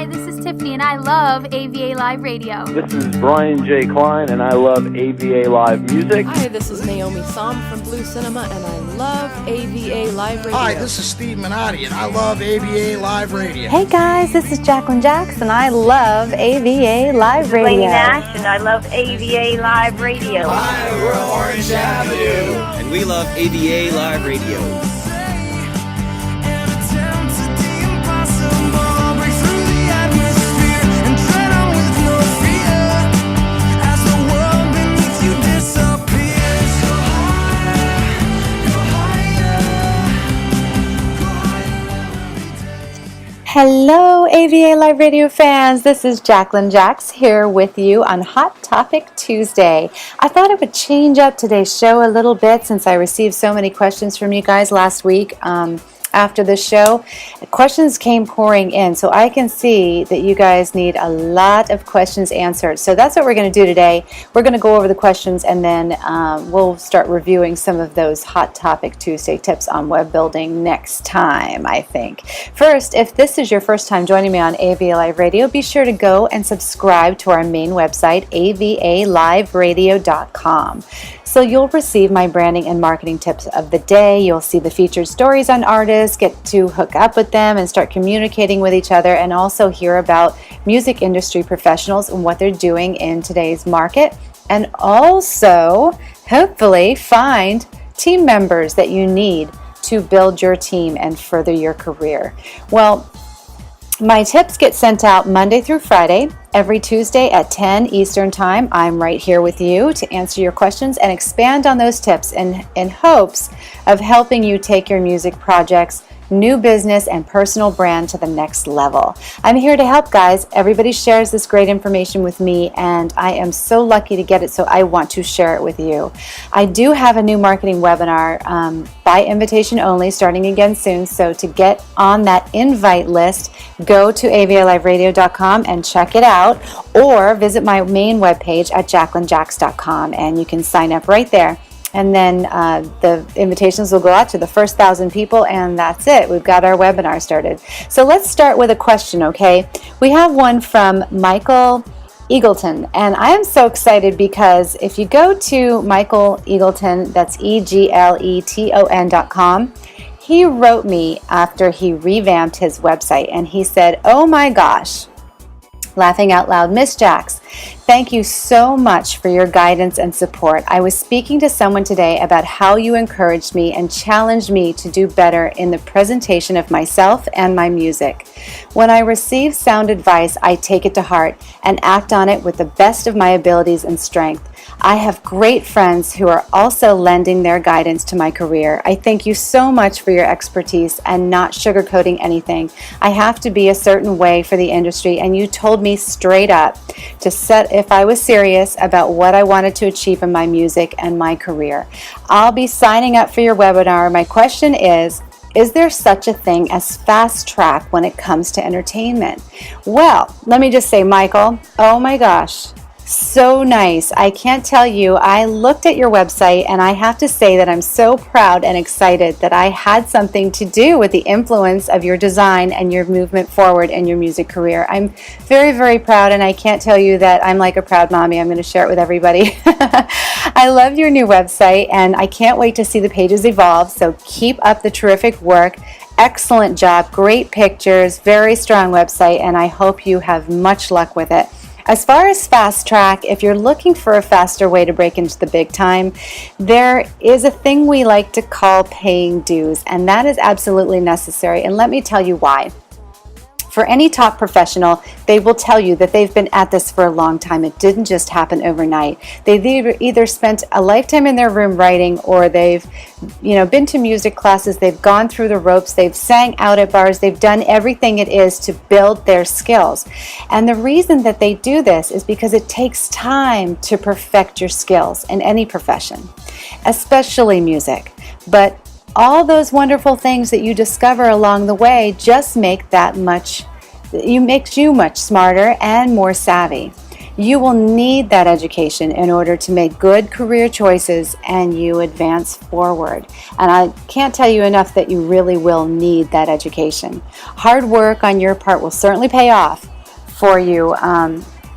Hi, this is Tiffany, and I love AVA Live Radio. This is Brian J. Klein, and I love AVA Live music. Hi, this is Naomi Som from Blue Cinema, and I love AVA Live Radio. Hi, this is Steve Minotti, and I love AVA Live Radio. Hey guys, this is Jacqueline Jackson, and I love AVA Live Radio. Lane Nash, and I love AVA Live Radio. Hi, we're Orange Avenue, and we love AVA Live Radio. Hello, AVA Live Radio fans. This is Jacqueline Jax here with you on Hot Topic Tuesday. I thought I would change up today's show a little bit since I received so many questions from you guys last week. After the show, questions came pouring in, so I can see that you guys need a lot of questions answered. So that's what we're going to do today. We're going to go over the questions, and then we'll start reviewing some of those Hot Topic Tuesday tips on web building next time, I think. First, if this is your first time joining me on AVA Live Radio, be sure to go and subscribe to our main website, avaliveradio.com. So you'll receive my branding and marketing tips of the day. You'll see the featured stories on artists, get to hook up with them and start communicating with each other, and also hear about music industry professionals and what they're doing in today's market, and also hopefully find team members that you need to build your team and further your career. Well, my tips get sent out Monday through Friday. Every Tuesday at 10 Eastern Time, I'm right here with you to answer your questions and expand on those tips in hopes of helping you take your music projects, new business, and personal brand to the next level. I'm here to help, guys. Everybody shares this great information with me, and I am so lucky to get it, so I want to share it with you. I do have a new marketing webinar by invitation only, starting again soon, so to get on that invite list, go to avaliveradio.com and check it out, or visit my main webpage at jacquelinejax.com, and you can sign up right there. And then the invitations will go out to the first 1,000 people, and that's it. We've got our webinar started. So let's start with a question, okay? We have one from Michael Eagleton, and I am so excited because if you go to Michael Eagleton, that's EGLETON.com, he wrote me after he revamped his website, and he said, "Oh my gosh, laughing out loud, Miss Jax, thank you so much for your guidance and support. I was speaking to someone today about how you encouraged me and challenged me to do better in the presentation of myself and my music. When I receive sound advice, I take it to heart and act on it with the best of my abilities and strength. I have great friends who are also lending their guidance to my career. I thank you so much for your expertise and not sugarcoating anything. I have to be a certain way for the industry, and you told me straight up to set if I was serious about what I wanted to achieve in my music and my career. I'll be signing up for your webinar. My question is there such a thing as fast track when it comes to entertainment?" Well, let me just say, Michael, oh my gosh, so nice. I can't tell you, I looked at your website and I have to say that I'm so proud and excited that I had something to do with the influence of your design and your movement forward in your music career. I'm very, very proud, and I can't tell you that I'm like a proud mommy. I'm going to share it with everybody. I love your new website, and I can't wait to see the pages evolve, so keep up the terrific work. Excellent job, great pictures, very strong website, and I hope you have much luck with it. As far as fast track, if you're looking for a faster way to break into the big time, there is a thing we like to call paying dues, and that is absolutely necessary, and let me tell you why. For any top professional, they will tell you that they've been at this for a long time. It didn't just happen overnight. They've either spent a lifetime in their room writing, or they've been to music classes, they've gone through the ropes, they've sang out at bars, they've done everything it is to build their skills. And the reason that they do this is because it takes time to perfect your skills in any profession, especially music. But all those wonderful things that you discover along the way just makes you much smarter and more savvy. You will need that education in order to make good career choices and you advance forward. And I can't tell you enough that you really will need that education. Hard work on your part will certainly pay off, for you.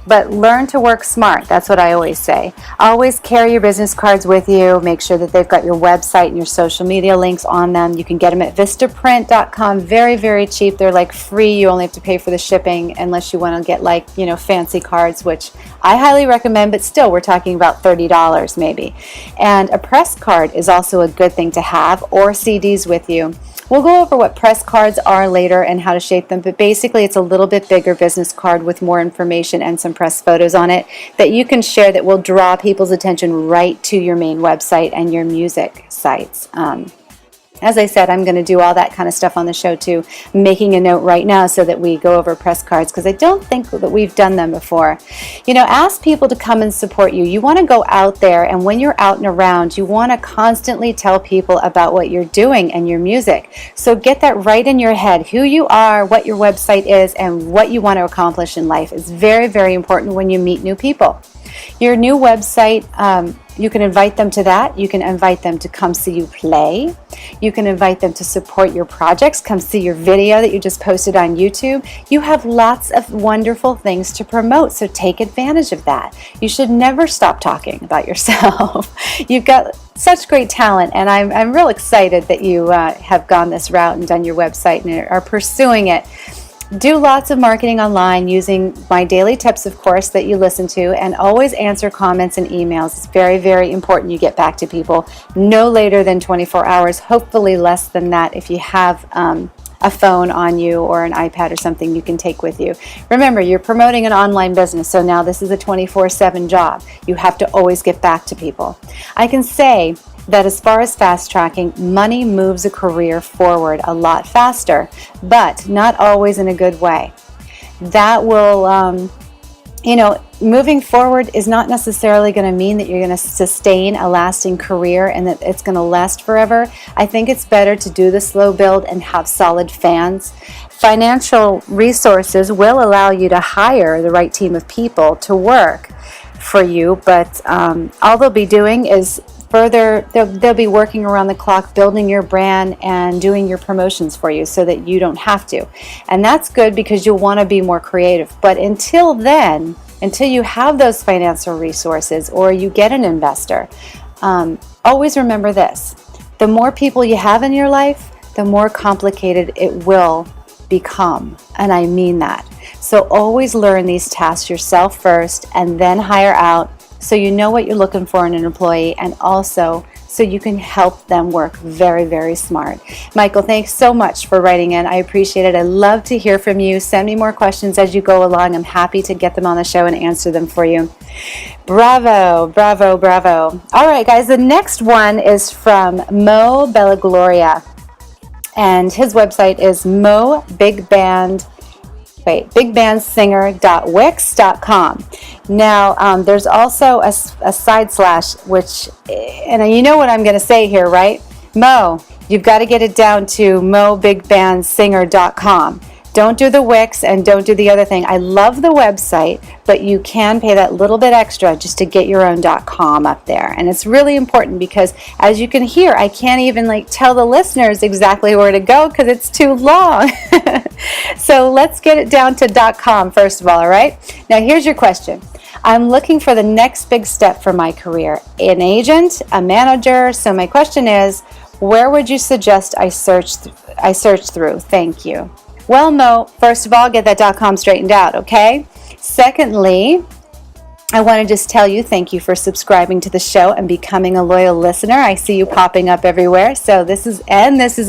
But learn to work smart. That's what I always say. Always carry your business cards with you. Make sure that they've got your website and your social media links on them. You can get them at vistaprint.com. Very, very cheap. They're like free. You only have to pay for the shipping unless you want to get like, fancy cards, which I highly recommend, but still we're talking about $30 maybe. And a press card is also a good thing to have, or CDs with you. We'll go over what press cards are later and how to shape them, but basically it's a little bit bigger business card with more information and some press photos on it that you can share that will draw people's attention right to your main website and your music sites. As I said, I'm going to do all that kind of stuff on the show too, making a note right now so that we go over press cards, because I don't think that we've done them before. Ask people to come and support you. You want to go out there, and when you're out and around, you want to constantly tell people about what you're doing and your music. So get that right in your head. Who you are, what your website is, and what you want to accomplish in life is very, very important when you meet new people. Your new website, you can invite them to that. You can invite them to come see you play. You can invite them to support your projects, come see your video that you just posted on YouTube. You have lots of wonderful things to promote, so take advantage of that. You should never stop talking about yourself. You've got such great talent, and I'm real excited that you have gone this route and done your website and are pursuing it. Do lots of marketing online using my daily tips, of course, that you listen to, and always answer comments and emails. It's very, very important you get back to people no later than 24 hours, hopefully less than that if you have a phone on you or an iPad or something you can take with you. Remember, you're promoting an online business, so now this is a 24/7 job. You have to always get back to people. I can say that as far as fast tracking, money moves a career forward a lot faster, but not always in a good way. That will, moving forward is not necessarily going to mean that you're going to sustain a lasting career and that it's going to last forever. I think it's better to do the slow build and have solid fans. Financial resources will allow you to hire the right team of people to work for you, but all they'll be doing is they'll be working around the clock building your brand and doing your promotions for you so that you don't have to. And that's good because you'll want to be more creative. But until then, until you have those financial resources or you get an investor, always remember this. The more people you have in your life, the more complicated it will become. And I mean that. So always learn these tasks yourself first and then hire out, so you know what you're looking for in an employee, and also so you can help them work very, very smart. Michael, thanks so much for writing in. I appreciate it. I love to hear from you. Send me more questions as you go along. I'm happy to get them on the show and answer them for you. Bravo, bravo, bravo. All right, guys, the next one is from Mo Bellagloria, and his website is bigbandsinger.wix.com. Now, there's also a side slash, which, and you know what I'm going to say here, right? Mo, you've got to get it down to mobigbandsinger.com. Don't do the Wix and don't do the other thing. I love the website, but you can pay that little bit extra just to get your own .com up there. And it's really important because, as you can hear, I can't even tell the listeners exactly where to go because it's too long. So let's get it down to .com first of all right? Now here's your question. I'm looking for the next big step for my career. An agent, a manager. So my question is, where would you suggest I search through? Thank you. Well, Mo, first of all, get that .com straightened out, okay? Secondly, I want to just tell you thank you for subscribing to the show and becoming a loyal listener. I see you popping up everywhere. So this is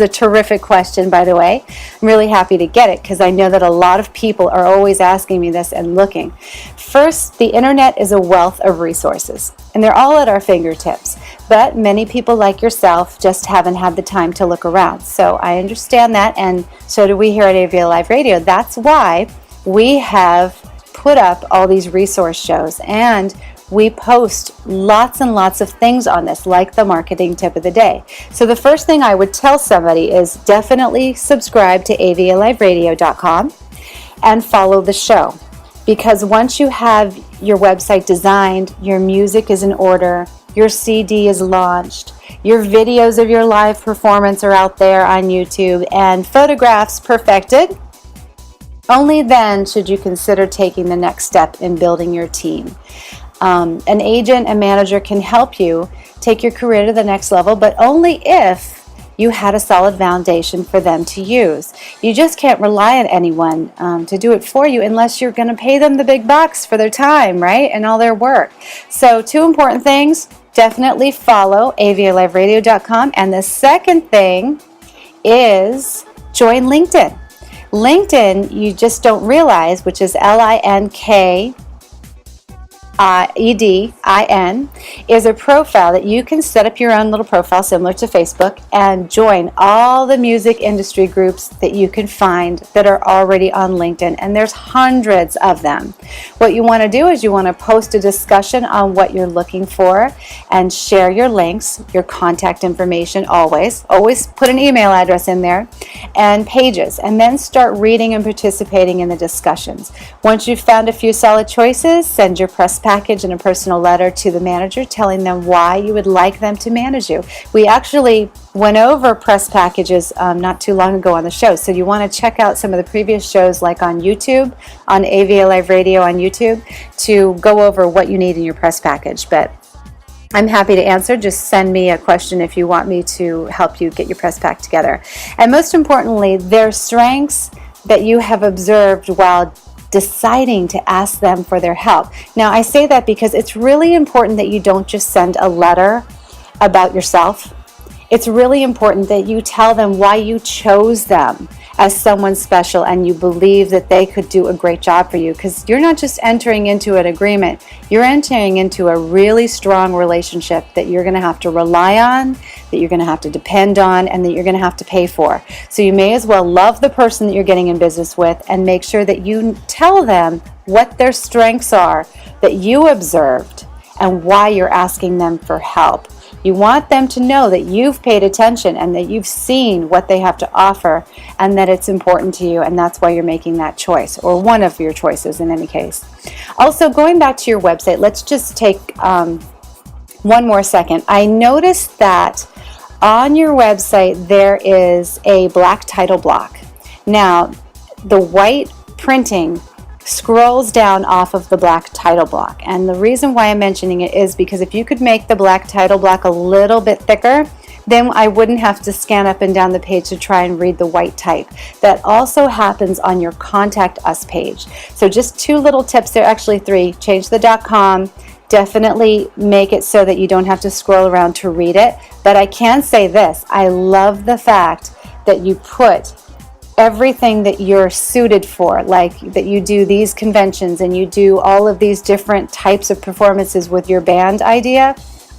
a terrific question, by the way. I'm really happy to get it because I know that a lot of people are always asking me this and looking. First, the internet is a wealth of resources, and they're all at our fingertips. But many people like yourself just haven't had the time to look around. So I understand that, and so do we here at AVA Live Radio. That's why we have put up all these resource shows, and we post lots and lots of things on this, like the marketing tip of the day. So the first thing I would tell somebody is definitely subscribe to avaliveradio.com and follow the show. Because once you have your website designed, your music is in order, your CD is launched, your videos of your live performance are out there on YouTube, and photographs perfected, Only then should you consider taking the next step in building your team. An agent and manager can help you take your career to the next level, but only if you had a solid foundation for them to use. You just can't rely on anyone to do it for you unless you're going to pay them the big bucks for their time, right? And all their work. So 2 important things. Definitely follow avaliveradio.com. And the second thing is join LinkedIn. LinkedIn, you just don't realize, which is LINKEDIN, is a profile that you can set up your own little profile similar to Facebook and join all the music industry groups that you can find that are already on LinkedIn, and there's hundreds of them. What you want to do is you want to post a discussion on what you're looking for and share your links, your contact information, always put an email address in there, and pages, and then start reading and participating in the discussions. Once you've found a few solid choices, send your press package and a personal letter to the manager telling them why you would like them to manage you. We actually went over press packages not too long ago on the show, so you want to check out some of the previous shows, like on YouTube, on AVA Live Radio on YouTube, to go over what you need in your press package. But I'm happy to answer. Just send me a question if you want me to help you get your press pack together. And most importantly, their strengths that you have observed while deciding to ask them for their help. Now, I say that because it's really important that you don't just send a letter about yourself. It's really important that you tell them why you chose them as someone special and you believe that they could do a great job for you, because you're not just entering into an agreement, you're entering into a really strong relationship that you're going to have to rely on, that you're going to have to depend on, and that you're going to have to pay for. So you may as well love the person that you're getting in business with and make sure that you tell them what their strengths are that you observed and why you're asking them for help. You want them to know that you've paid attention and that you've seen what they have to offer and that it's important to you, and that's why you're making that choice, or one of your choices in any case. Also, going back to your website, let's just take one more second. I noticed that on your website there is a black title block. Now, the white printing scrolls down off of the black title block, and the reason why I'm mentioning it is because if you could make the black title block a little bit thicker, then I wouldn't have to scan up and down the page to try and read the white type. That also happens on your Contact Us page. So just 2 little tips there, actually 3. Change the .com. Definitely make it so that you don't have to scroll around to read it. But I can say this, I love the fact that you put everything that you're suited for, like that you do these conventions and you do all of these different types of performances with your band idea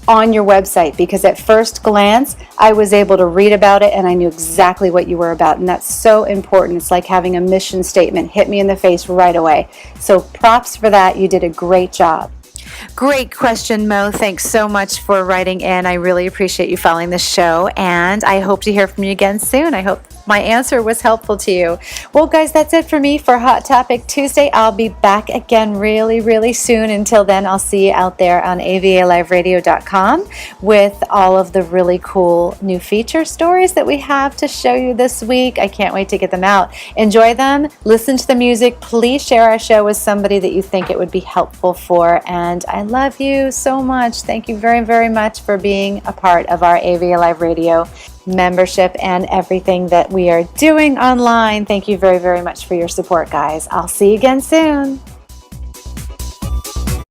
on your website, because at first glance I was able to read about it and I knew exactly what you were about, and that's so important. It's like having a mission statement hit me in the face right away. So props for that. You did a great job. Great question, Mo. Thanks so much for writing in. I really appreciate you following the show, and I hope to hear from you again soon. I hope my answer was helpful to you. Well, guys, that's it for me for Hot Topic Tuesday. I'll be back again really, really soon. Until then, I'll see you out there on avaliveradio.com with all of the really cool new feature stories that we have to show you this week. I can't wait to get them out. Enjoy them. Listen to the music. Please share our show with somebody that you think it would be helpful for. And I love you so much. Thank you very, very much for being a part of our AVA Live Radio membership and everything that we are doing online. Thank you very, very much for your support, guys. I'll see you again soon.